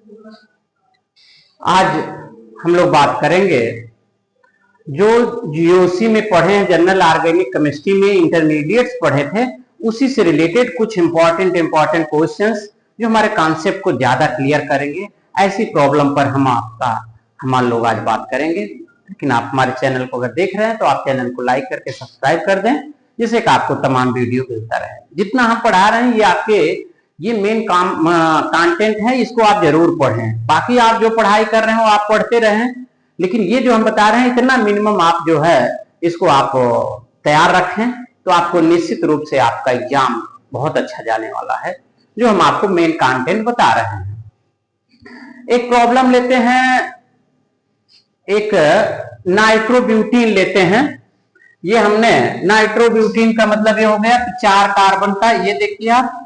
आज हम लोग बात करेंगे जो जीओसी में पढ़े हैं, जनरल ऑर्गेनिक केमिस्ट्री में इंटरमीडिएट्स पढ़े थे, उसी से रिलेटेड कुछ इंपॉर्टेंट क्वेश्चंस जो हमारे कॉन्सेप्ट को ज्यादा क्लियर करेंगे। ऐसी प्रॉब्लम पर हम लोग आज बात करेंगे। लेकिन आप हमारे चैनल को अगर देख रहे हैं तो आप चैनल को लाइक करके सब्सक्राइब कर दें, जिससे कि आपको तमाम वीडियो मिलता रहे। जितना हम पढ़ा रहे हैं ये आपके ये मेन कंटेंट है, इसको आप जरूर पढ़ें। बाकी आप जो पढ़ाई कर रहे हो आप पढ़ते रहें, लेकिन ये जो हम बता रहे हैं इतना मिनिमम आप जो है इसको आप तैयार रखें, तो आपको निश्चित रूप से आपका एग्जाम बहुत अच्छा जाने वाला है, जो हम आपको मेन कंटेंट बता रहे हैं। एक प्रॉब्लम लेते हैं, एक नाइट्रोब्यूटीन लेते हैं। ये हमने नाइट्रोब्यूटीन का मतलब ये हो गया कि 4 कार्बन का, ये देखिए आप,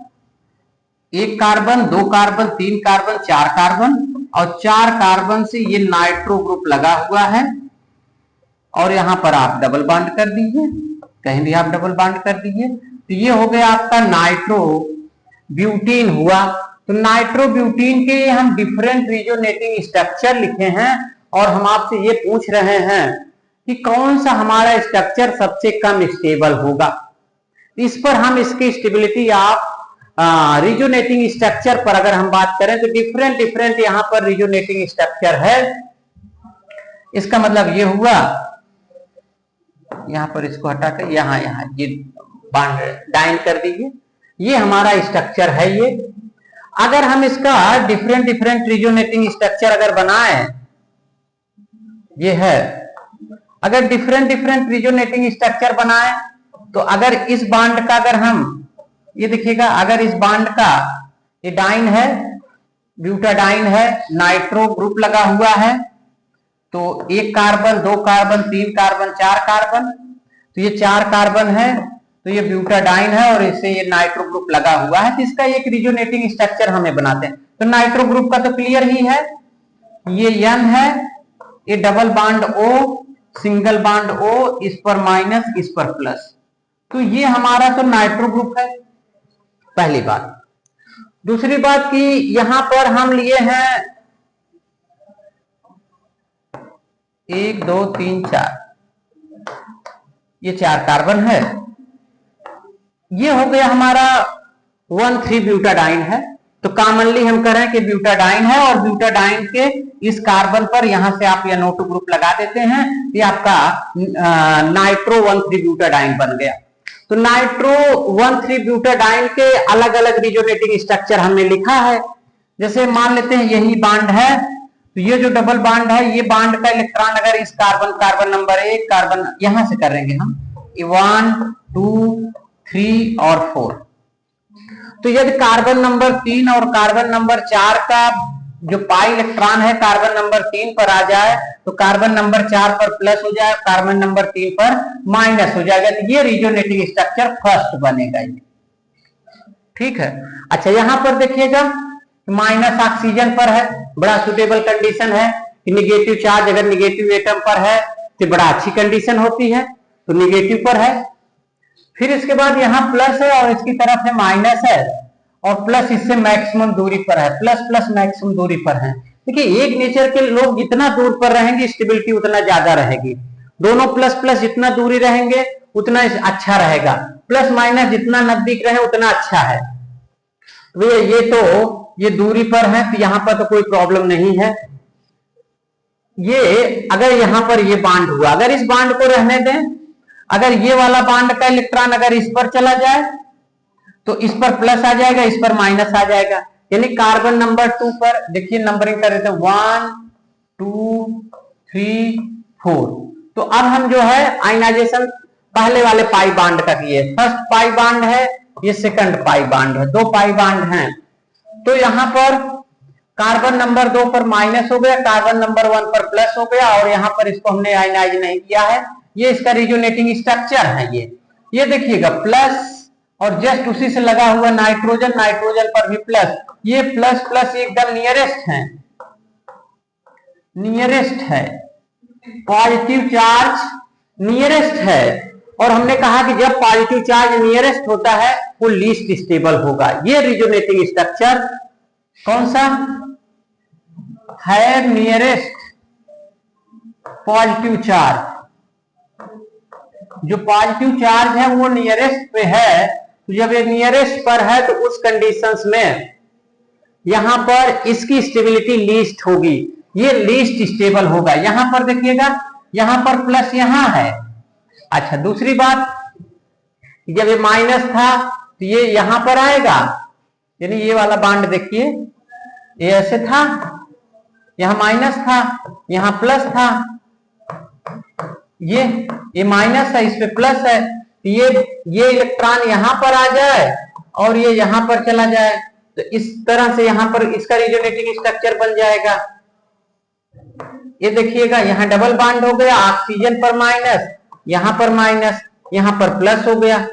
1 कार्बन, 2 कार्बन, 3 कार्बन, 4 कार्बन, और 4 कार्बन से ये नाइट्रो ग्रुप लगा हुआ है। और यहां पर आप डबल बॉन्ड कर दीजिए, कहीं भी आप डबल बॉन्ड कर दीजिए, तो ये हो गया आपका नाइट्रोब्यूटीन हुआ। तो नाइट्रोब्यूटीन के हम डिफरेंट रिजोनेटिंग स्ट्रक्चर लिखे हैं, और हम आपसे ये पूछ रहे हैं कि कौन सा हमारा स्ट्रक्चर सबसे कम स्टेबल होगा। इस पर हम इसकी स्टेबिलिटी आप रिजोनेटिंग स्ट्रक्चर पर अगर हम बात करें तो डिफरेंट यहां पर रिजोनेटिंग स्ट्रक्चर है। इसका मतलब ये हुआ, यहां पर इसको हटाकर यहां ये बॉन्ड डाइन कर दीजिए, ये हमारा स्ट्रक्चर है। ये अगर हम इसका डिफरेंट रिजोनेटिंग स्ट्रक्चर अगर बनाए, ये है, अगर डिफरेंट रिजोनेटिंग स्ट्रक्चर बनाए, तो अगर इस बॉन्ड का अगर हम ये देखिएगा, अगर इस बॉन्ड का ये डाइन है, ब्यूटाडाइन है, नाइट्रो ग्रुप लगा हुआ है, तो 1 कार्बन, 2 कार्बन, 3 कार्बन, 4 कार्बन, तो ये 4 कार्बन है, तो ये ब्यूटाडाइन है, और इससे ये नाइट्रो ग्रुप लगा हुआ है, तो इसका एक रिजोनेटिंग स्ट्रक्चर हमें बनाते हैं। तो नाइट्रो ग्रुप का तो क्लियर ही है, ये N है, ये double bond O, single bond O, इस पर माइनस, इस पर प्लस, तो ये हमारा तो नाइट्रो ग्रुप है, पहली बात। दूसरी बात कि यहां पर हम लिए हैं 1 2 3 4, ये 4 कार्बन है, ये हो गया हमारा 1,3 ब्यूटाडाइन है। तो कॉमनली हम कह रहे हैं कि ब्यूटाडाइन है, और ब्यूटाडाइन के इस कार्बन पर यहां से आप NO2 ग्रुप लगा देते हैं, ये आपका नाइट्रो 1,3 ब्यूटाडाइन बन गया। तो नाइट्रो 1,3 ब्यूटाडाइन के अलग अलग रिजोनेटिंग स्ट्रक्चर हमने लिखा है। जैसे मान लेते हैं यही बॉन्ड है, तो ये जो डबल बॉन्ड है, ये बॉन्ड का इलेक्ट्रॉन अगर इस कार्बन नंबर 1 कार्बन यहां से करेंगे हम 1 2 3 और 4, तो यदि कार्बन नंबर 3 और कार्बन नंबर 4 का जो पाई इलेक्ट्रॉन है कार्बन नंबर 3 पर आ जाए, तो कार्बन नंबर 4 पर प्लस हो जाए, कार्बन नंबर 3 पर माइनस हो जाएगा, तो ये रिजोनेटिंग स्ट्रक्चर फर्स्ट बनेगा ये। ठीक है। अच्छा, यहां पर देखिएगा माइनस ऑक्सीजन पर है, बड़ा सुटेबल कंडीशन है कि निगेटिव चार्ज अगर निगेटिव एटम पर है तो बड़ा अच्छी कंडीशन होती है, तो निगेटिव पर है। फिर इसके बाद यहाँ प्लस है और इसकी तरफ है माइनस है, और प्लस इससे मैक्सिमम दूरी पर है, प्लस प्लस मैक्सिमम दूरी पर है। देखिए एक नेचर के लोग जितना दूर पर रहेंगे स्टेबिलिटी उतना ज्यादा रहेगी, दोनों प्लस प्लस जितना दूरी रहेंगे उतना अच्छा रहेगा, प्लस माइनस जितना नजदीक रहे उतना अच्छा है। तो ये दूरी पर है, तो यहाँ पर तो कोई प्रॉब्लम नहीं है। ये अगर यहाँ पर ये बॉन्ड हुआ, अगर इस बॉन्ड को रहने दें, अगर ये वाला बॉन्ड का इलेक्ट्रॉन अगर इस पर चला जाए तो इस पर प्लस आ जाएगा, इस पर माइनस आ जाएगा, यानी कार्बन नंबर 2 पर देखिए नंबरिंग कर देते हैं 1 2 3 4। तो अब हम जो है आयनाइजेशन पहले वाले पाई बॉन्ड का किए, फर्स्ट पाई बॉन्ड है, ये सेकंड पाई बॉन्ड है, 2 पाई बॉन्ड हैं। तो यहां पर कार्बन नंबर 2 पर माइनस हो गया, कार्बन नंबर 1 पर प्लस हो गया, और यहां पर इसको हमने आयनाइज नहीं किया है। ये इसका रिजोनेटिंग स्ट्रक्चर है। ये देखिएगा प्लस, और जस्ट उसी से लगा हुआ नाइट्रोजन, नाइट्रोजन पर भी प्लस, ये प्लस प्लस एकदम नियरेस्ट है, पॉजिटिव चार्ज नियरेस्ट है। और हमने कहा कि जब पॉजिटिव चार्ज नियरेस्ट होता है वो लीस्ट स्टेबल होगा। ये रिजोनेटिंग स्ट्रक्चर कौन सा, हैव नियरेस्ट पॉजिटिव चार्ज, जो पॉजिटिव चार्ज है वो नियरेस्ट पे है। तो जब ये नियरेस्ट पर है तो उस कंडीशंस में यहां पर इसकी स्टेबिलिटी लीस्ट होगी, ये लीस्ट स्टेबल होगा। यहां पर देखिएगा, यहां पर प्लस यहां है। अच्छा, दूसरी बात, जब ये माइनस था तो ये यहां पर आएगा, यानी ये वाला बांड देखिए, ये ऐसे था, यहां माइनस था, यहां प्लस था, ये माइनस है, इस पे प्लस है, तो ये इलेक्ट्रॉन यहां पर आ जाए और ये यहां पर चला जाए, तो इस तरह से यहां पर इसका रेजोनेटिंग स्ट्रक्चर बन जाएगा। ये देखिएगा, यहां डबल बॉन्ड हो गया, ऑक्सीजन पर माइनस, यहां पर माइनस, यहां पर प्लस हो गया।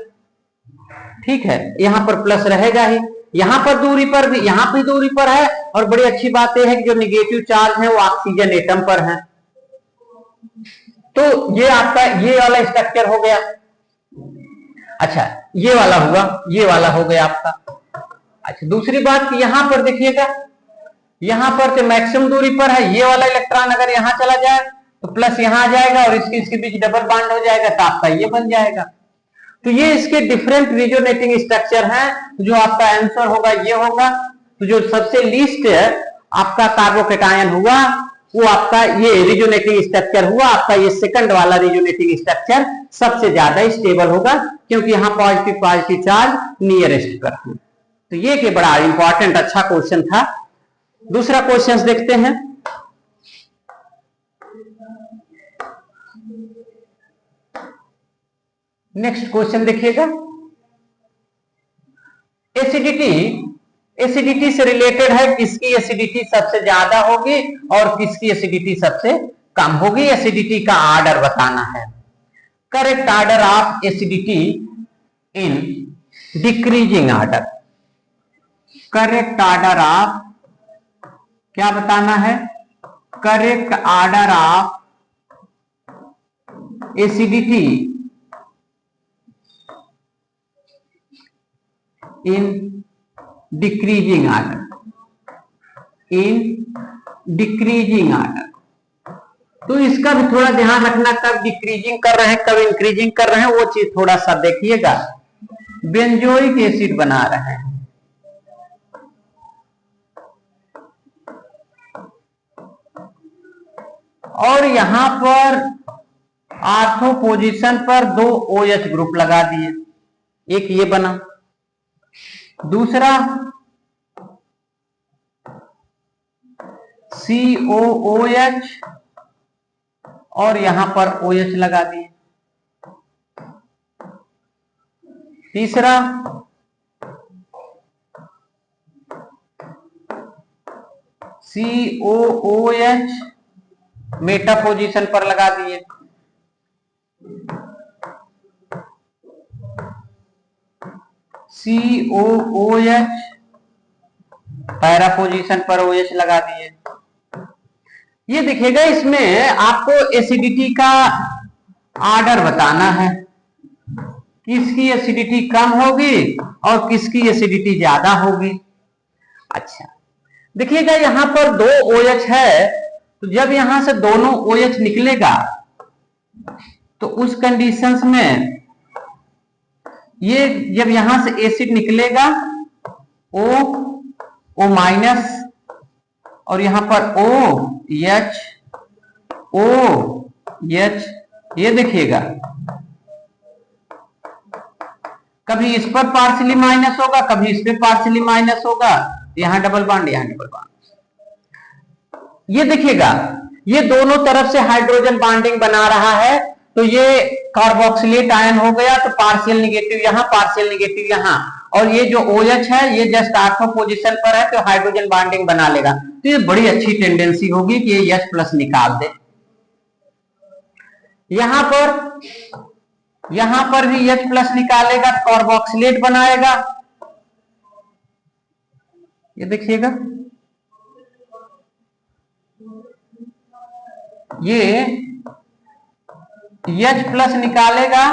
ठीक है, यहां पर प्लस रहेगा ही, यहां पर दूरी पर भी, यहां भी दूरी पर है। और बड़ी अच्छी बात यह है कि जो निगेटिव चार्ज है वो ऑक्सीजन एटम पर है। तो ये आपका ये वाला स्ट्रक्चर हो गया। अच्छा, ये वाला हुआ, ये वाला हो गया आपका। अच्छा, दूसरी बात कि यहां पर देखिएगा, यहां पर तो मैक्सिमम दूरी पर है, ये वाला इलेक्ट्रॉन अगर यहां चला जाए तो प्लस यहां आ जाएगा और इसके बीच डबल बॉन्ड हो जाएगा, तो आपका ये बन जाएगा। तो ये इसके डिफरेंट रेजोनेटिंग स्ट्रक्चर हैं। जो आपका आंसर होगा ये होगा। तो जो सबसे लीस्ट आपका कार्बोकेटायन हुआ वो आपका ये रेजोनेटिंग स्ट्रक्चर हुआ, आपका ये सेकंड वाला रेजोनेटिंग स्ट्रक्चर सबसे ज्यादा स्टेबल होगा, क्योंकि यहां पॉजिटिव पॉजिटिव चार्ज नियरेस्ट पर है। तो ये के बड़ा इंपॉर्टेंट अच्छा क्वेश्चन था। दूसरा क्वेश्चन देखते हैं। नेक्स्ट क्वेश्चन देखिएगा, एसिडिटी, एसिडिटी से रिलेटेड है, किसकी एसिडिटी सबसे ज्यादा होगी और किसकी एसिडिटी सबसे कम होगी, एसिडिटी का ऑर्डर बताना है। Correct order of acidity in decreasing order, correct order of, क्या बताना है, correct order of acidity in decreasing order, in decreasing order. तो इसका भी थोड़ा ध्यान रखना, कब डिक्रीजिंग कर रहे हैं कब इंक्रीजिंग कर रहे हैं, वो चीज थोड़ा सा देखिएगा। बेंजोइक एसिड बना रहे हैं, और यहां पर आर्थो पोजीशन पर 2 OH ग्रुप लगा दिए, एक ये बना, दूसरा COOH और यहां पर OH लगा दिए, तीसरा COOH मेटा पोजीशन पर लगा दिए, COOH पैरा पोजीशन पर OH लगा दिए। ये देखिएगा, इसमें आपको एसिडिटी का ऑर्डर बताना है, किसकी एसिडिटी कम होगी और किसकी एसिडिटी ज्यादा होगी। अच्छा, देखिएगा यहां पर 2 OH है, तो जब यहां से दोनों OH निकलेगा तो उस कंडीशंस में ये जब यहां से एसिड निकलेगा O माइनस और यहां पर OH, ये देखिएगा कभी इस पर पार्शियली माइनस होगा, कभी इस पर पार्शियली माइनस होगा, यहां डबल बॉन्ड, यहां डबल बॉन्ड। ये देखिएगा, ये दोनों तरफ से हाइड्रोजन बॉन्डिंग बना रहा है, तो ये कार्बोक्सिलेट आयन हो गया, तो पार्शियल निगेटिव यहां, पार्शियल निगेटिव यहां, और ये जो OH है ये जस्ट ऑर्थो पोजीशन पर है, तो हाइड्रोजन बॉन्डिंग बना लेगा। तो ये बड़ी अच्छी टेंडेंसी होगी कि ये H प्लस निकाल दे। यहां पर भी H प्लस निकालेगा, कार्बोक्सिलेट बनाएगा। ये देखिएगा, ये H प्लस निकालेगा,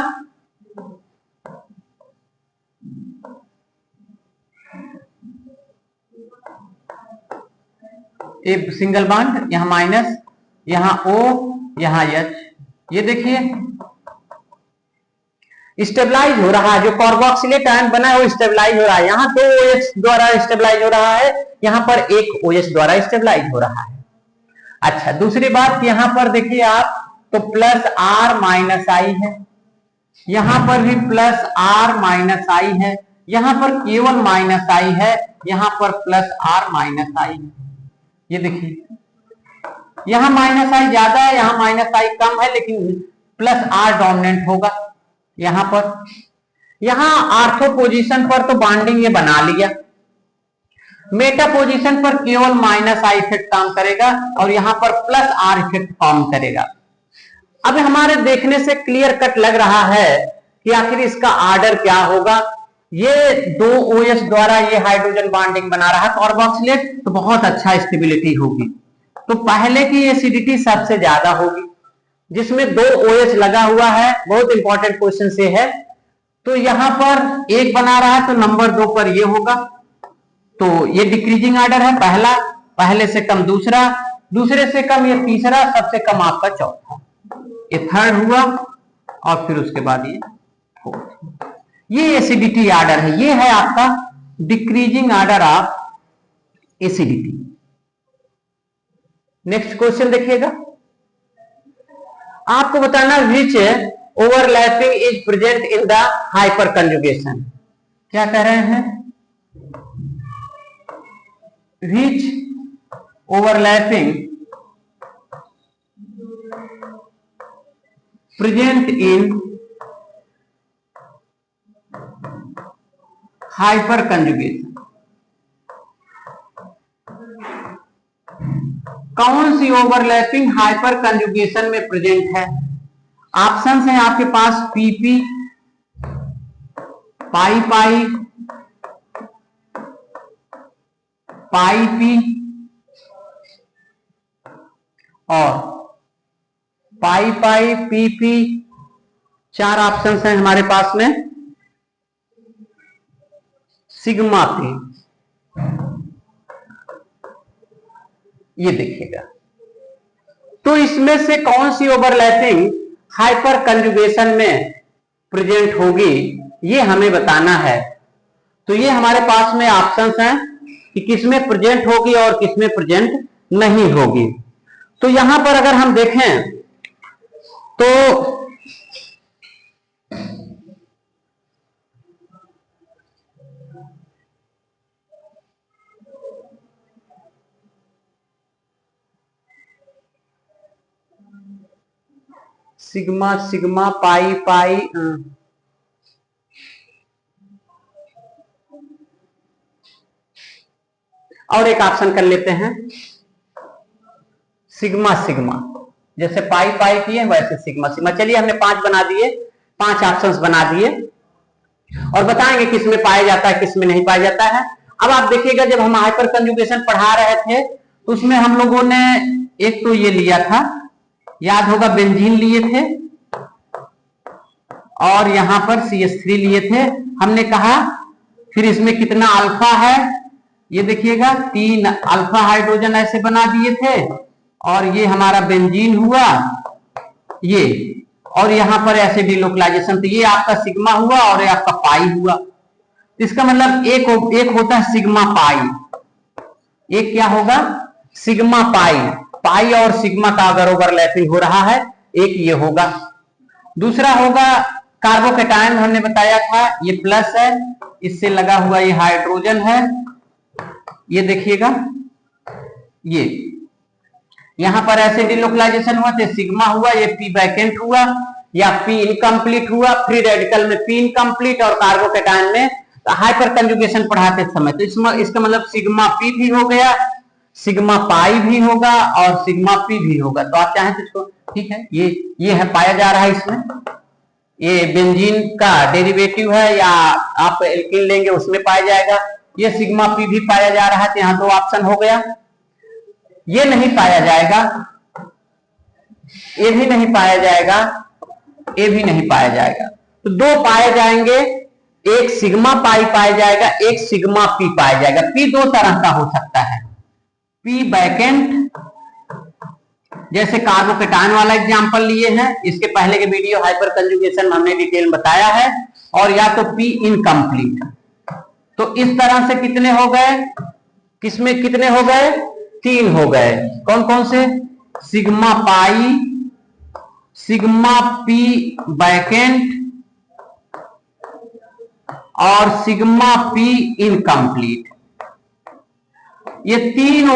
एक सिंगल बॉन्ड, यहां माइनस, यहां O, यहां H। ये देखिए स्टेबलाइज हो रहा है, जो कार्बोक्सिलेट आयन बना है वो स्टेबलाइज हो रहा है। यहाँ 2 OH द्वारा स्टेबलाइज हो रहा है, यहाँ पर 1 OH द्वारा स्टेबलाइज हो रहा है। अच्छा, दूसरी बात यहाँ पर देखिए आप, तो प्लस R माइनस I है, यहाँ पर भी प्लस R माइनस I है, यहाँ पर केवल माइनस I है, यहाँ पर प्लस R माइनस I है। ये देखिए यहाँ माइनस I ज्यादा है, यहाँ माइनस I कम है, लेकिन प्लस R डोमिनेंट होगा। यहाँ पर, यहाँ आर्थो पोजीशन पर तो बॉन्डिंग ये बना लिया, मेटा पोजीशन पर केवल माइनस I इफेक्ट काम करेगा और यहाँ पर प्लस R इफेक्ट काम करेगा। अब हमारे देखने से क्लियर कट लग रहा है कि आखिर इसका ऑर्डर क्या होगा। ये 2 OH द्वारा ये हाइड्रोजन बॉन्डिंग बना रहा है कार्बोक्सिलेट, तो बहुत अच्छा स्टेबिलिटी होगी। तो पहले की एसिडिटी सबसे ज्यादा होगी, जिसमें 2 OH लगा हुआ है। बहुत इंपॉर्टेंट क्वेश्चन से है। तो यहां पर 1 बना रहा है, तो नंबर 2 पर ये होगा। तो ये डिक्रीजिंग ऑर्डर है, पहला, पहले से कम दूसरा, दूसरे से कम ये तीसरा, सबसे कम आपका चौथा, ये थर्ड हुआ, और फिर उसके बाद ये फोर्थ। ये एसिडिटी ऑर्डर है, ये है आपका decreasing order of acidity. Next question देखिएगा, आपको बताना which overlapping is present in the hyperconjugation. क्या कह रहे हैं, which overlapping present in hyperconjugation. कौन सी ओवरलैपिंग हाइपर कंजुगेशन में प्रेजेंट है? ऑप्शंस हैं आपके पास PP, पाई पाई, पाई P और पाई पाई PP। 4 ऑप्शंस हैं हमारे पास में, सिग्मा P। ये देखिएगा, तो इसमें से कौन सी ओवरलैपिंग हाइपर कंजुगेशन में प्रेजेंट होगी, ये हमें बताना है। तो ये हमारे पास में ऑप्शंस हैं कि किसमें प्रेजेंट होगी और किसमें प्रेजेंट नहीं होगी। तो यहां पर अगर हम देखें तो सिग्मा सिग्मा, पाई पाई, और एक ऑप्शन कर लेते हैं सिग्मा सिग्मा। जैसे पाई पाई किए वैसे सिग्मा सिग्मा। चलिए हमने 5 बना दिए, 5 ऑप्शंस बना दिए और बताएंगे किसमें पाया जाता है किसमें नहीं पाया जाता है। अब आप देखिएगा, जब हम हाइपर कंजुगेशन पढ़ा रहे थे तो उसमें हम लोगों ने एक तो ये लिया था, याद होगा, बेंजीन लिए थे और यहां पर CH3 लिए थे। हमने कहा फिर इसमें कितना अल्फा है, ये देखिएगा 3 अल्फा हाइड्रोजन ऐसे बना दिए थे और ये हमारा बेंजीन हुआ ये, और यहां पर ऐसे डिलोकलाइजेशन, तो ये आपका सिग्मा हुआ और ये आपका पाई हुआ। इसका मतलब एक होता है सिग्मा पाई, एक क्या होगा सिग्मा पाई। पाई और सिग्मा का अगर ओवरलैपिंग हो रहा है, एक ये होगा। दूसरा होगा कार्बोकेटायन, हमने बताया था ये प्लस है, इससे लगा हुआ ये हाइड्रोजन है। ये देखिएगा, ये यहां पर ऐसे डिलोकलाइजेशन हुआ तो सिग्मा हुआ, ये P वैकेंट हुआ या P इनकम्प्लीट हुआ, फ्री रेडिकल में P इनकम्प्लीट और कार्बोकेटायन में हाइपर कंजुगेशन पढ़ाते समय। तो इसका मतलब सिग्मा P भी हो गया, सिग्मा पाई भी होगा और सिग्मा P भी होगा। तो आप चाहें तो इसको, ठीक है, ये है पाया जा रहा है इसमें, ये बेंजीन का डेरिवेटिव है या आप एल्कीन लेंगे उसमें पाया जाएगा। ये सिग्मा P भी पाया जा रहा है, तो यहाँ 2 ऑप्शन हो गया। ये नहीं पाया जाएगा, ये भी नहीं पाया जाएगा, ये भी नहीं पाया जाएगा, तो 2 पाए जाएंगे, एक सिग्मा पाई पाया जाएगा, एक सिग्मा P पाया जाएगा। P 2 तरह का हो सकता है, पी बैकेंट, जैसे कार्बोकेटायन वाला एग्जांपल लिए हैं, इसके पहले के वीडियो हाइपर कंजुगेशन में हमने डिटेल बताया है, और या तो पी इनकम्प्लीट। तो इस तरह से कितने हो गए, किसमें कितने हो गए, 3 हो गए। कौन कौन से, सिग्मा पाई, सिग्मा पी बैकेंट और सिग्मा पी इनकम्प्लीट। ये तीन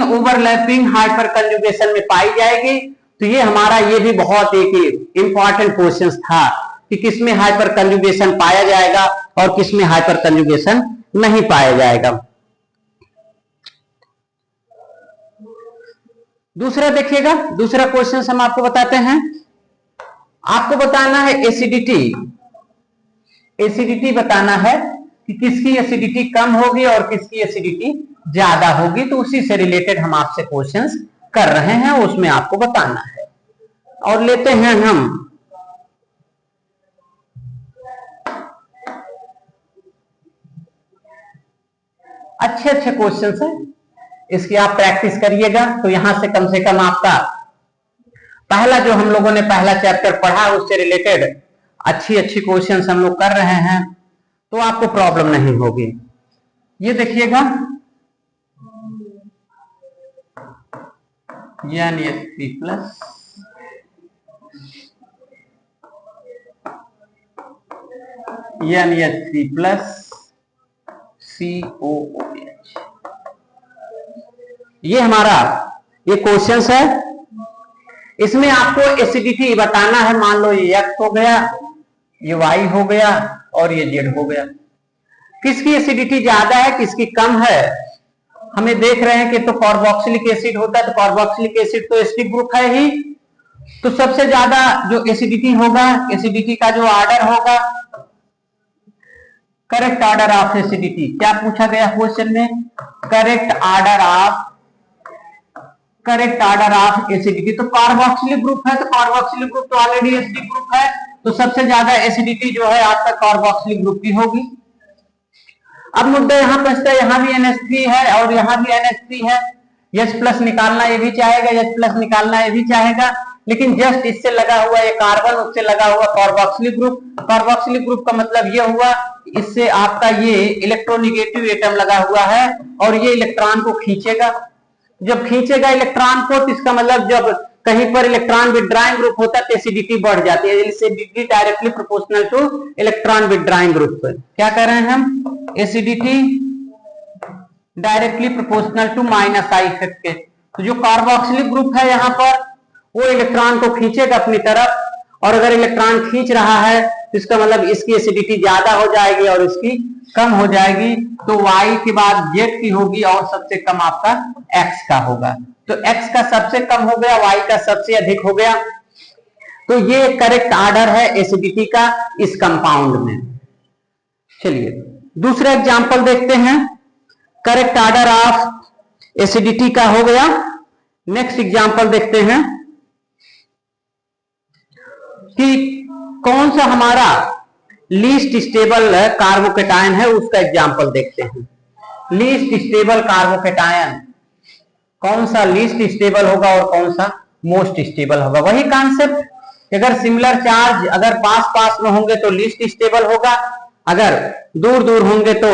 ओवरलैपिंग हाइपर कंजुगेशन में पाई जाएगी। तो ये हमारा ये भी बहुत एक इंपॉर्टेंट क्वेश्चन था कि किसमें हाइपर कंजुगेशन पाया जाएगा और किसमें हाइपर कंजुगेशन नहीं पाया जाएगा। दूसरा देखिएगा, दूसरा क्वेश्चन हम आपको बताते हैं। आपको बताना है एसिडिटी बताना है कि किसकी एसिडिटी कम होगी और किसकी एसिडिटी ज्यादा होगी। तो उसी से रिलेटेड हम आपसे क्वेश्चंस कर रहे हैं, उसमें आपको बताना है। और लेते हैं हम अच्छे क्वेश्चंस हैं, इसकी आप प्रैक्टिस करिएगा। तो यहां से कम आपका पहला जो हम लोगों ने पहला चैप्टर पढ़ा उससे रिलेटेड अच्छी क्वेश्चंस हम लोग कर रहे हैं, तो आपको प्रॉब्लम नहीं होगी। ये देखिएगा, NH3 plus NH3 plus COOH, ये हमारा ये क्वेश्चन है। इसमें आपको एसिडिटी बताना है। मान लो ये X हो गया, ये Y हो गया और ये Z हो गया। किसकी एसिडिटी ज्यादा है, किसकी कम है, हमें देख रहे हैं कि तो कार्बोक्सिलिक एसिड होता है, तो कार्बोक्सिलिक एसिड तो एसिडिक ग्रुप है ही। तो सबसे ज्यादा जो एसिडिटी होगा, एसिडिटी का जो ऑर्डर होगा, करेक्ट ऑर्डर ऑफ एसिडिटी, क्या पूछा गया क्वेश्चन में, करेक्ट ऑर्डर ऑफ एसिडिटी। तो कार्बोक्सिलिक ग्रुप है, तो कार्बोक्सिलिक ग्रुप तो ऑलरेडी एसिडिक ग्रुप है, तो सबसे ज्यादा एसिडिटी जो है आपका कार्बोक्सिलिक ग्रुप की होगी। अब मुद्दा यहां पर यहां भी NH3 है और यहां भी NH3 है। H प्लस निकालना ये भी चाहेगा, H प्लस निकालना ये भी चाहेगा, लेकिन जस्ट इससे लगा हुआ ये कार्बन, उससे लगा हुआ कार्बोक्सिलिक ग्रुप। कार्बोक्सिलिक ग्रुप का मतलब ये हुआ इससे आपका ये इलेक्ट्रोनिगेटिव एटम लगा हुआ है और ये इलेक्ट्रॉन को खींचेगा। जब खींचेगा इलेक्ट्रॉन को, तो इसका मतलब जब कहीं पर इलेक्ट्रॉन विथड्राइंग ग्रुप होता है तो एसिडिटी बढ़ जाती है। Acidity directly proportional to electron withdrawing group. क्या कर रहे हैं हम, acidity directly proportional to -I effect के। तो जो कार्बोक्सिलिक ग्रुप है यहाँ पर वो इलेक्ट्रॉन को खींचेगा अपनी तरफ, और अगर इलेक्ट्रॉन खींच रहा है तो इसका मतलब इसकी एसिडिटी ज्यादा हो जाएगी और इसकी कम हो जाएगी। तो Y के बाद Z की होगी और सबसे कम आपका X का होगा। तो X का सबसे कम हो गया, Y का सबसे अधिक हो गया। तो ये करेक्ट ऑर्डर है एसिडिटी का इस कंपाउंड में। चलिए दूसरा एग्जांपल देखते हैं। करेक्ट ऑर्डर ऑफ एसिडिटी का हो गया। नेक्स्ट एग्जांपल देखते हैं कि कौन सा हमारा लीस्ट स्टेबल कार्बोकेटायन है, उसका एग्जांपल देखते हैं। लीस्ट स्टेबल कार्बोकेटायन, कौन सा लीस्ट स्टेबल होगा और कौन सा मोस्ट स्टेबल होगा। वही कॉन्सेप्ट, अगर सिमिलर चार्ज अगर पास में होंगे तो लीस्ट स्टेबल होगा, अगर दूर होंगे तो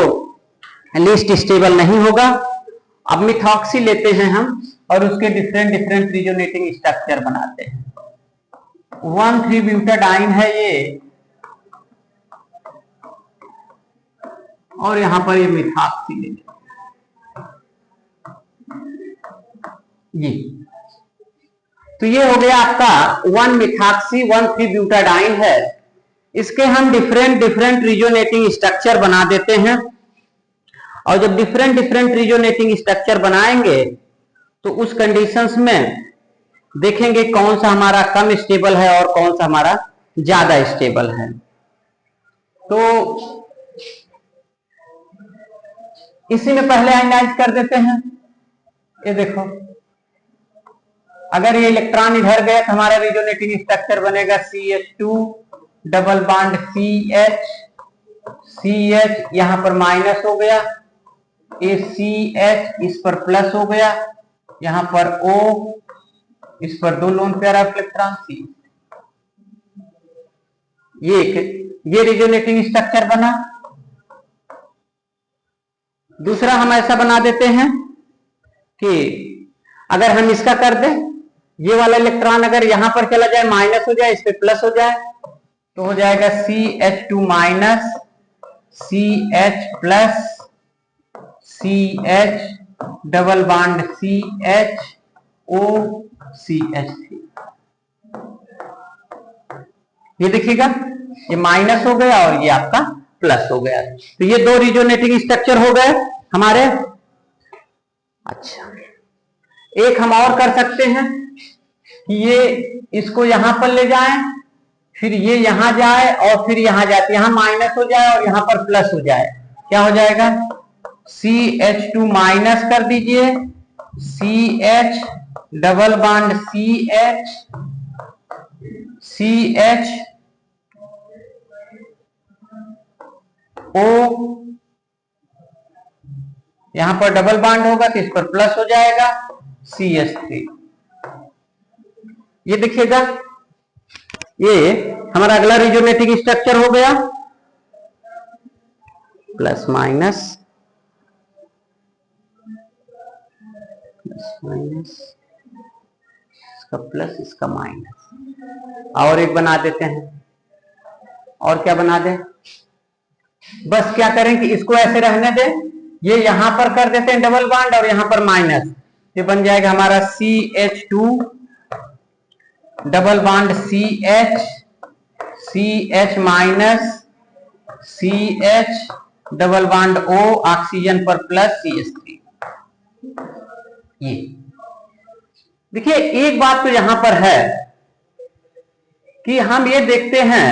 लीस्ट स्टेबल नहीं होगा। अब मिथॉक्सी लेते हैं हम और उसके डिफरेंट रिजोनेटिंग स्ट्रक्चर बनाते हैं। 1,3-ब्यूटाडाइन है ये, और यहां पर ये मिथॉक्सी ले ये। तो ये हो गया आपका 1-मिथॉक्सी 1,3-ब्यूटाडाइन है। इसके हम डिफरेंट रिजोनेटिंग स्ट्रक्चर बना देते हैं, और जब डिफरेंट रिजोनेटिंग स्ट्रक्चर बनाएंगे तो उस कंडीशंस में देखेंगे कौन सा हमारा कम स्टेबल है और कौन सा हमारा ज्यादा स्टेबल है। तो इसी में पहले आयनाइज कर देते हैं। ये देखो, अगर ये इलेक्ट्रॉन इधर गया तो हमारा रिजोनेटिंग स्ट्रक्चर बनेगा CH2 डबल बॉन्ड CH, यहां पर माइनस हो गया, ये CH इस पर प्लस हो गया, यहां पर O, इस पर 2 lone pair of electron C। ये रिजोनेटिंग स्ट्रक्चर बना। दूसरा हम ऐसा बना देते हैं कि अगर हम इसका कर दें, ये वाला इलेक्ट्रॉन अगर यहां पर चला जाए माइनस हो जाए, इस पे प्लस हो जाए, तो हो जाएगा CH2 minus CH plus CH double bond CH O CH3। ये देखिएगा, ये माइनस हो गया और ये आपका प्लस हो गया। तो ये 2 रिजोनेटिंग स्ट्रक्चर हो गए हमारे। अच्छा, एक हम और कर सकते हैं कि ये इसको यहां पर ले जाएं, फिर ये यहां जाए और फिर यहां जाते, यहां माइनस हो जाए और यहां पर प्लस हो जाए। क्या हो जाएगा? CH2 माइनस कर दीजिए, CH double bond CH CH O, यहां पर डबल बॉन्ड होगा तो इस पर प्लस हो जाएगा CH3। ये देखिएगा, ये हमारा अगला रिजोनेटिंग स्ट्रक्चर हो गया, प्लस माइनस इसका प्लस इसका माइनस। और एक बना देते हैं, और क्या बना दें, बस क्या करें कि इसको ऐसे रहने दें, ये यहां पर कर देते हैं डबल बॉन्ड और यहां पर माइनस। ये बन जाएगा हमारा CH2 double bond CH CH minus CH double bond O, oxygen पर प्लस CH3। ये देखिए, एक बात तो यहां पर है कि हम ये देखते हैं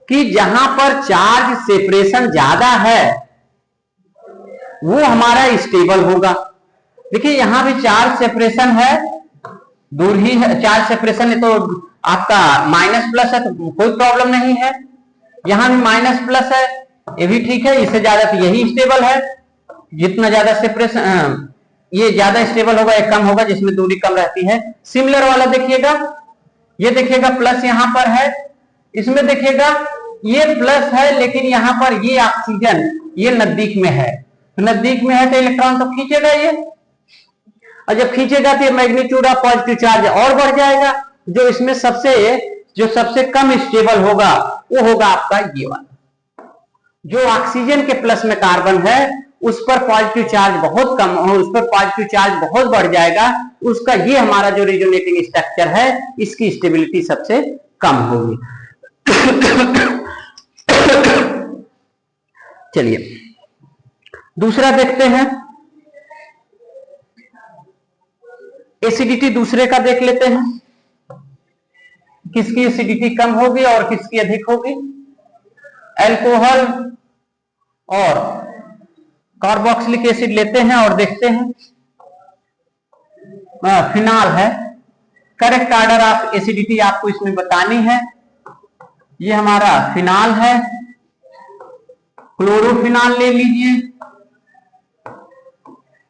कि जहां पर चार्ज सेपरेशन ज्यादा है वो हमारा स्टेबल होगा। देखिए, यहां भी चार्ज सेपरेशन है, दूर ही है चार्ज सेपरेशन है, तो आपका माइनस प्लस है तो कोई प्रॉब्लम नहीं है। यहां भी माइनस प्लस है, ये भी ठीक है, इससे ज्यादा तो यही स्टेबल है। जितना ज्यादा सेपरेशन, ये ज्यादा स्टेबल होगा, एक कम होगा जिसमें दूरी कम रहती है। सिमिलर वाला देखिएगा, ये देखिएगा प्लस यहां पर है, इसमें देखिएगा ये प्लस है, लेकिन यहां पर ये ऑक्सीजन ये नजदीक में है, तो नजदीक में है तो इलेक्ट्रॉन तो खींचेगा ये, और जब खींचेगा तो मैग्नीट्यूड ऑफ पॉजिटिव चार्ज और बढ़ जाएगा। जो इसमें सबसे कम स्टेबल होगा वो होगा आपका ये वाला। जो ऑक्सीजन के प्लस में कार्बन है उस पर पॉजिटिव चार्ज बहुत कम हो, उस पर पॉजिटिव चार्ज बहुत बढ़ जाएगा, उसका ये हमारा जो रिजोनेटिंग स्ट्रक्चर है इसकी स्टेबिलिटी सबसे कम होगी। चलिए दूसरा देखते हैं, एसिडिटी दूसरे का देख लेते हैं, किसकी एसिडिटी कम होगी और किसकी अधिक होगी। अल्कोहल और कार्बोक्सिलिक एसिड लेते हैं और देखते हैं। फिनाल है, करेक्ट ऑर्डर ऑफ एसिडिटी आपको इसमें बतानी है। ये हमारा फिनाल है, क्लोरोफिनाल ले लीजिए,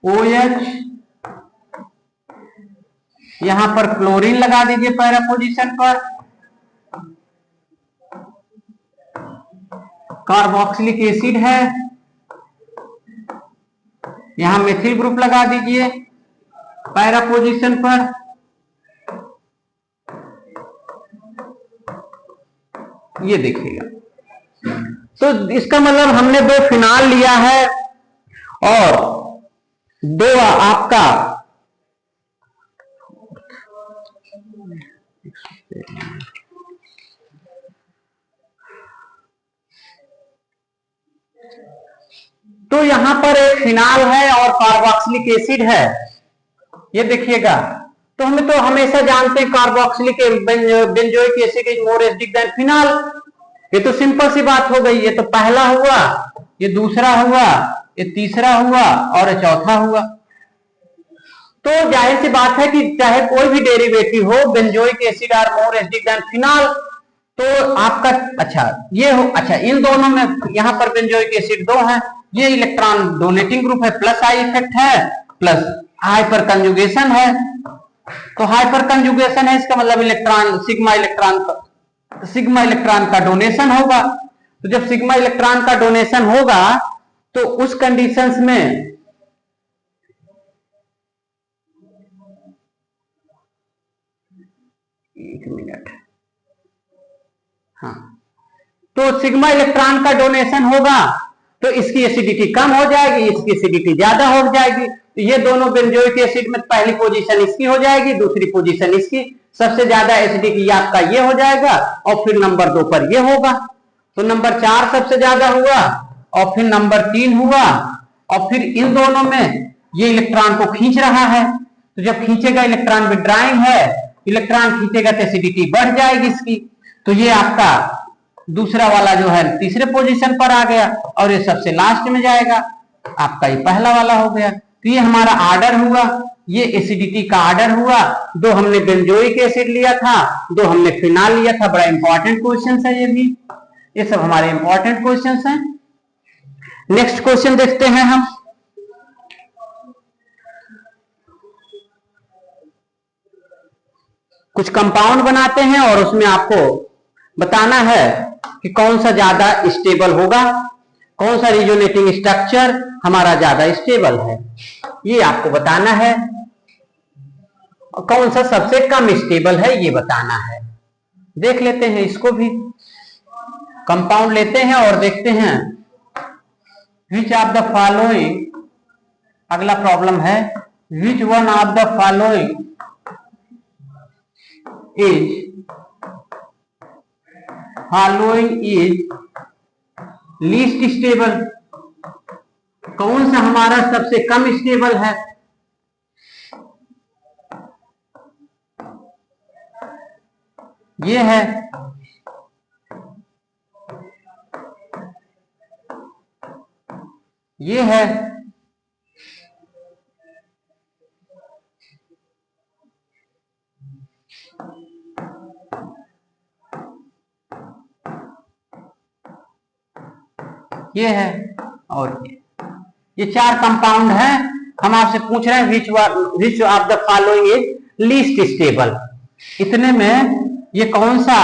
OH, यहां पर क्लोरीन लगा दीजिए पैरा पोजीशन पर, कार्बोक्सिलिक एसिड है, यहां मेथिल ग्रुप लगा दीजिए पैरा पोजीशन पर, ये देखिएगा। तो इसका मतलब हमने 2 फिनाल लिया है और 2 आपका तो यहां पर एक फिनाल है और कार्बोक्सिलिक एसिड है, ये देखिएगा। तो हमें तो हमेशा जानते हैं carboxylic benzoic acid is more acidic than phenol, ये तो सिंपल सी बात हो गई। ये तो पहला हुआ, ये दूसरा हुआ, ये तीसरा हुआ और ये चौथा हुआ। तो जाहिर सी बात है कि चाहे कोई भी डेरिवेटिव हो, benzoic acid are more acidic than phenol, तो आपका अच्छा ये हो, अच्छा इन दोनों में यहां पर बेंजोइक एसिड 2 है ये इलेक्ट्रॉन डोनेटिंग ग्रुप है, प्लस आई इफेक्ट है, प्लस हाइपर कंजुगेशन है। तो हाइपर कंजुगेशन है, इसका मतलब इलेक्ट्रॉन सिग्मा इलेक्ट्रॉन का डोनेशन होगा। तो जब सिग्मा इलेक्ट्रॉन का डोनेशन होगा तो उस कंडीशंस में एक मिनट, हाँ, तो सिग्मा इलेक्ट्रॉन का डोनेशन होगा तो इसकी एसिडिटी कम हो जाएगी, इसकी एसिडिटी ज्यादा हो जाएगी। तो ये दोनों बेंजोइक एसिड में पहली पोजीशन इसकी हो जाएगी, दूसरी पोजीशन इसकी, सबसे ज्यादा एसिडिटी आपका ये हो जाएगा और फिर नंबर 2 पर ये होगा। तो नंबर 4 सबसे ज्यादा हुआ और फिर नंबर 3 हुआ और फिर इन दोनों में ये इलेक्ट्रॉन को खींच रहा है। तो जब खींचेगा इलेक्ट्रॉन विड्रॉइंग है, इलेक्ट्रॉन खींचेगा तो एसिडिटी बढ़ जाएगी इसकी। तो ये आपका दूसरा वाला जो है तीसरे पोजीशन पर आ गया और ये सबसे लास्ट में जाएगा, आपका ये पहला वाला हो गया। तो ये हमारा आर्डर हुआ, ये एसिडिटी का आर्डर हुआ। 2 हमने बेंजोइक एसिड लिया था, 2 हमने फिनाल लिया था। बड़ा इंपॉर्टेंट क्वेश्चन है ये भी, ये सब हमारे इंपॉर्टेंट क्वेश्चन हैं। नेक्स्ट क्वेश्चन देखते हैं हम। कुछ कंपाउंड बनाते हैं और उसमें आपको बताना है कि कौन सा ज्यादा स्टेबल होगा, कौन सा रिजोनेटिंग स्ट्रक्चर हमारा ज्यादा स्टेबल है, ये आपको बताना है। और कौन सा सबसे कम स्टेबल है ये बताना है। देख लेते हैं इसको भी। कंपाउंड लेते हैं और देखते हैं विच ऑफ द फॉलोइंग, अगला प्रॉब्लम है which one of the following is least stable, कौन सा हमारा सबसे कम स्टेबल है। ये है, ये है, ये है और ये 4 कंपाउंड है। हम आपसे पूछ रहे हैं which of the following is least stable. इतने में ये कौन सा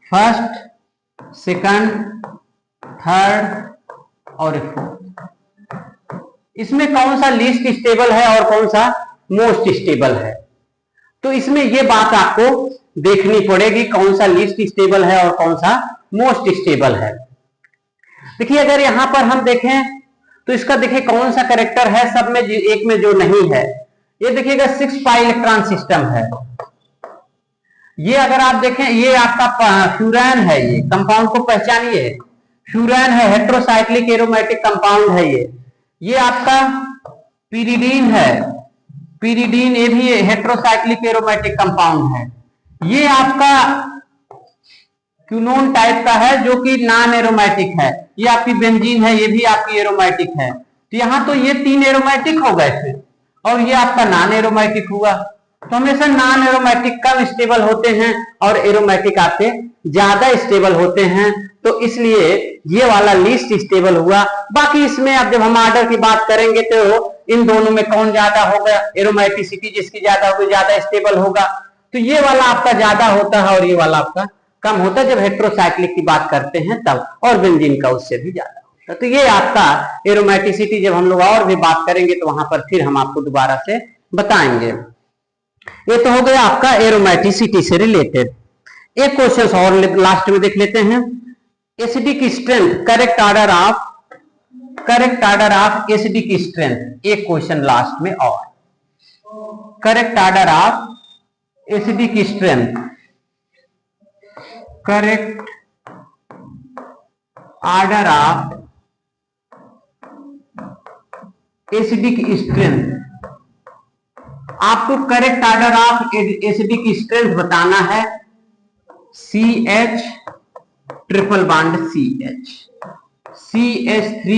फर्स्ट, सेकंड, थर्ड और फोर्थ, इसमें कौन सा लीस्ट स्टेबल है और कौन सा मोस्ट स्टेबल है। तो इसमें ये बात आपको देखनी पड़ेगी कौन सा लीस्ट स्टेबल है और कौन सा मोस्ट स्टेबल है। देखिए अगर यहां पर हम देखें तो इसका देखिए कौन सा कैरेक्टर है, सब में एक में जो नहीं है। ये देखिएगा 6 पाई इलेक्ट्रॉन सिस्टम है। ये अगर आप देखें ये आपका फ्यूरान है, ये कंपाउंड को पहचानिए, फ्यूरान है, हेट्रोसाइक्लिक एरोमेटिक कंपाउंड है ये आपका पीरिडीन है, पीरिडीन ये भी हेट्रोसाइक्लिक एरोमेटिक कंपाउंड है। ये आपका क्यूनोन टाइप का है जो कि नॉन एरोमेटिक है। ये आपकी बेंजीन है, ये भी आपकी एरोमेटिक है। तो यहां तो ये 3 एरोमेटिक हो गए थे और ये आपका नॉन एरोमेटिक हुआ। तो हमेशा नॉन एरोमेटिक कम स्टेबल होते हैं और एरोमेटिक आपके ज्यादा स्टेबल होते हैं। तो इसलिए ये वाला लीस्ट स्टेबल हुआ। बाकी इसमें अब जब हम ऑर्डर की बात करेंगे तो इन दोनों में कौन ज्यादा होगा, एरोमेटिसिटी जिसकी ज्यादा होगी ज्यादा स्टेबल होगा। तो ये वाला आपका ज्यादा होता है और ये वाला आपका कम होता है जब हेट्रोसाइक्लिक की बात करते हैं तब, और बेंजीन का उससे भी ज्यादा होता है। तो ये आपका एरोमेटिसिटी जब हम लोग और भी बात करेंगे तो वहां पर फिर हम आपको दोबारा से बताएंगे। ये तो हो गया आपका एरोमेटिसिटी से रिलेटेड। एक क्वेश्चन और लास्ट में देख लेते हैं। Acidic strength, correct order of acidic strength. एक क्वेश्चन लास्ट में और, correct order of acidic strength, correct order of acidic strength. आपको correct order of acidic strength बताना है। CH triple bond CH, CH3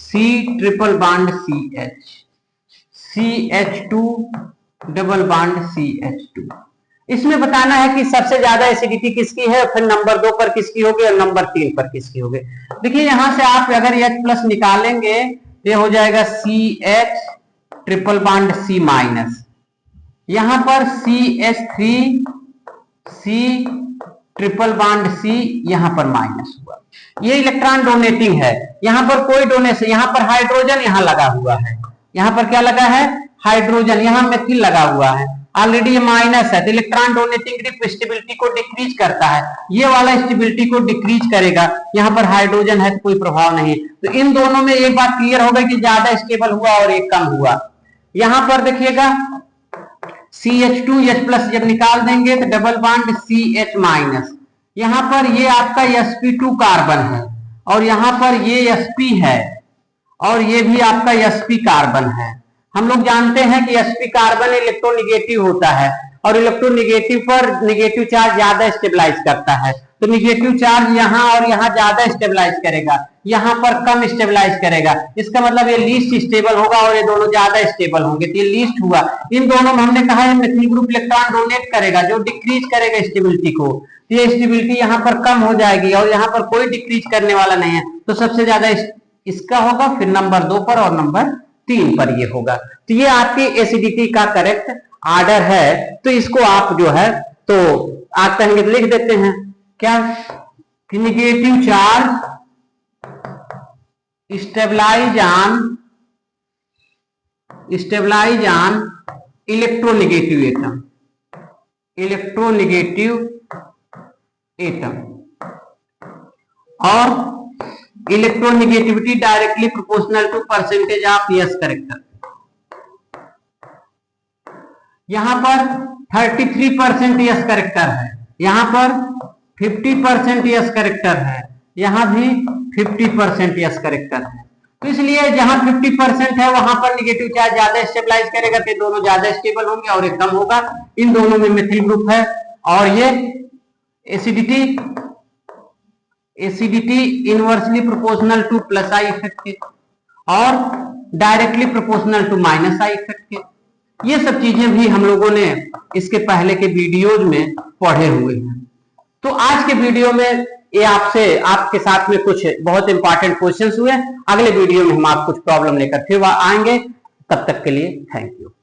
C triple bond CH, CH2 double bond CH2। इसमें बताना है कि सबसे ज्यादा एसिडिटी किसकी है, फिर नंबर 2 पर किसकी होगी और नंबर 3 पर किसकी होगी। देखिए यहां से आप अगर H प्लस निकालेंगे तो ये हो जाएगा CH triple bond C minus, यहां पर CH3 C triple bond C यहां पर माइनस हुआ। ये इलेक्ट्रॉन डोनेटिंग है, यहां पर कोई डोनेशन, यहां पर हाइड्रोजन यहां लगा हुआ है, यहां पर क्या लगा है, हाइड्रोजन, यहां मेथिल लगा हुआ है, ऑलरेडी ये माइनस है, तो इलेक्ट्रॉन डोनेटिंग ग्रुप स्टेबिलिटी को डिक्रीज करता है, ये वाला स्टेबिलिटी को डिक्रीज करेगा, यहां पर हाइड्रोजन है तो कोई प्रभाव नहीं। तो इन दोनों में एक बात क्लियर हो गई कि ज्यादा स्टेबल हुआ और एक कम हुआ। यहां पर देखिएगा CH2 H प्लस जब निकाल देंगे तो डबल बॉन्ड CH माइनस, यहां पर ये आपका sp2 कार्बन है और यहां पर ये sp है और ये भी आपका sp कार्बन है। हम लोग जानते हैं कि sp कार्बन इलेक्ट्रोनिगेटिव होता है और इलेक्ट्रोनिगेटिव पर निगेटिव चार्ज ज्यादा स्टेबलाइज करता है, तो निगेटिव चार्ज यहां और यहां ज्यादा स्टेबलाइज करेगा, यहां पर कम स्टेबलाइज करेगा, इसका मतलब ये लीस्ट स्टेबल होगा और ये दोनों ज्यादा स्टेबल होंगे, तो ये लीस्ट हुआ। इन दोनों में हमने कहा है मेथिल ग्रुप इलेक्ट्रॉन डोनेट करेगा जो डिक्रीज करेगा स्टेबिलिटी को, ये स्टेबिलिटी यहाँ पर कम हो जाएगी और यहाँ पर कोई डिक्रीज करने वाला नहीं है, तो सबसे ज्यादा इसका होगा, फिर नंबर 2 पर और नंबर 3 पर ये होगा। तो ये आपकी एसिडिटी का करेक्ट ऑर्डर है। तो इसको आप जो है तो आप कहेंगे तो लिख देते हैं क्या कि negative charge stabilize on electronegative atom और electronegativity directly proportional to percentage of s character. यहां पर 33% यस करेक्टर है, यहां पर 50% यस करेक्टर है, यहां भी 50% यस करेक्टर है। तो इसलिए जहां 50% है वहां पर निगेटिव चार्ज ज्यादा स्टेबलाइज करेगा, तो दोनों ज्यादा स्टेबल होंगे और एक कम होगा। इन दोनों में मेथिल ग्रुप है और ये acidity inversely proportional to plus I effect के और directly proportional to minus I effect के। ये सब चीजें भी हम लोगों ने इसके पहले के वीडियोज में पढ़े हुए हैं। तो आज के वीडियो में ये आपके साथ में कुछ बहुत इंपॉर्टेंट क्वेश्चंस हुए। अगले वीडियो में हम आप कुछ प्रॉब्लम लेकर फिर आएंगे, तब तक के लिए थैंक यू।